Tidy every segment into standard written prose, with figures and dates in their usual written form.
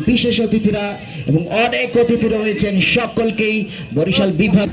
বিশেষ অতিথিরা এবং অনেক অতিথি রয়েছেন, সকলকেই বরিশাল বিভাগ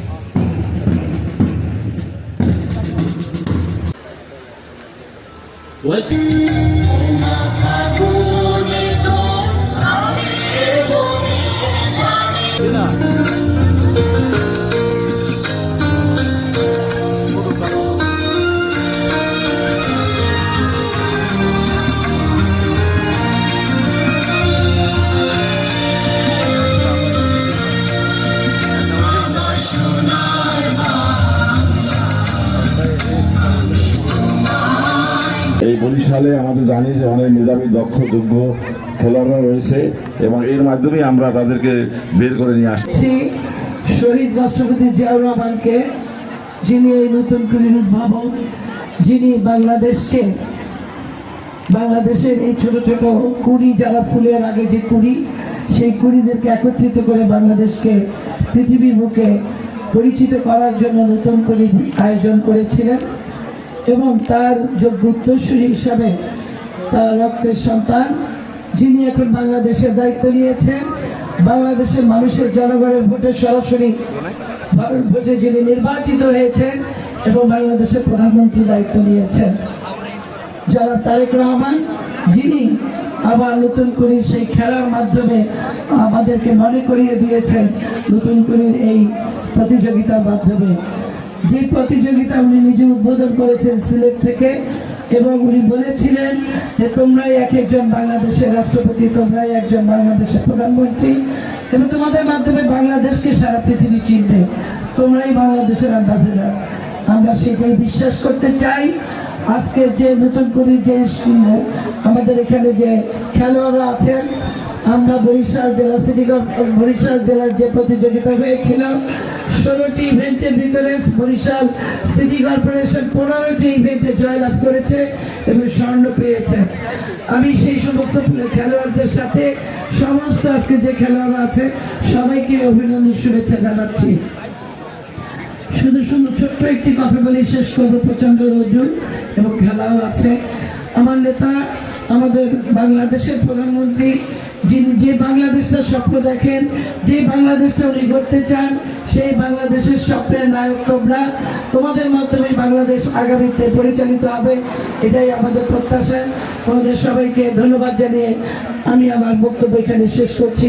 এই বরিশালে আমাদের জানি যে অনেক মেধাবী দক্ষ যোগ্য খেলোয়াড়রা রয়েছে এবং এর মাধ্যমে আমরা তাদেরকে বের করে নিয়ে আসছি। শহীদ রাষ্ট্রপতি জিয়াউর রহমানকে, যিনি এই নতুন কুড়ির উদ্ভাবক, যিনি বাংলাদেশের এই ছোট ছোট কুড়ি, যারা ফুলের আগে যে কুড়ি, সেই কুড়িদেরকে একত্রিত করে বাংলাদেশকে পৃথিবীর বুকে পরিচিত করার জন্য নতুন কুড়ি আয়োজন করেছিলেন এবং তার যোগ্য উত্তরসূরি হিসাবে তার রক্তের সন্তান, যিনি এখন বাংলাদেশের দায়িত্ব নিয়েছেন, বাংলাদেশের মানুষের জনগণের ভোটে সরাসরি ভোটে যিনি নির্বাচিত হয়েছেন এবং বাংলাদেশের প্রধানমন্ত্রী দায়িত্ব নিয়েছেন, জনাব তারেক রহমান, যিনি আবার নতুন করে সেই খেলার মাধ্যমে আমাদেরকে মনে করিয়ে দিয়েছেন নতুন করে এই প্রতিযোগিতার মাধ্যমে, যে প্রতিযোগিতা উনি নিজে উদ্বোধন করেছেন সিলেট থেকে, এবং উনি বলেছিলেন যে তোমরাই এক একজন বাংলাদেশের রাষ্ট্রপতি, তোমরাই একজন বাংলাদেশের প্রধানমন্ত্রী এবং তোমাদের মাধ্যমে বাংলাদেশকে সারা পৃথিবী চিনবে, তোমরাই বাংলাদেশের অ্যাম্বাসেডর। আমরা সেটাই বিশ্বাস করতে চাই। আজকে যে নতুন করে যে আমাদের এখানে যে খেলোয়াড়রা আছেন, আমরা বরিশাল জেলার যে প্রতিযোগিতা হয়েছিল 16টি ইভেন্টের ভিতরে বরিশাল সিটি কর্পোরেশন 15টি ইভেন্টে জয়লাভ করেছে এবং স্বর্ণ পেয়েছে। আমি সেই সমস্ত খেলোয়াড়দের সাথে সমস্ত আজকে যে খেলোয়াড়রা আছে সবাইকে অভিনন্দন, শুভেচ্ছা জানাচ্ছি। শুধু ছোট্ট একটি কথা বলে শেষ করবো। প্রচন্ড রোদ্দুর এবং খেলাও আছে। আমার নেতা, আমাদের বাংলাদেশের প্রধানমন্ত্রী, যিনি যে বাংলাদেশটা স্বপ্ন দেখেন, যে বাংলাদেশটা উনি করতে চান, সেই বাংলাদেশের স্বপ্নের নায়ক তোমরা। তোমাদের মাধ্যমে বাংলাদেশ আগামীতে পরিচালিত হবে, এটাই আমাদের প্রত্যাশা। তোমাদের সবাইকে ধন্যবাদ জানিয়ে আমি আমার বক্তব্য এখানে শেষ করছি।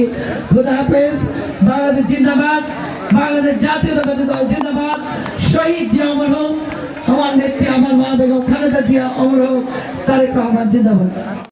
খোদা হাফেজ। বাংলাদেশ জিন্দাবাদ, বাংলাদেশ জাতীয়তাবাদী দল জিন্দাবাদ। শহীদ জিয়া অমর হোক, আমার নেত্রী আমার মা বেগম খালেদা জিয়া অমর হোক, তারেক রহমান জিন্দাবাদ।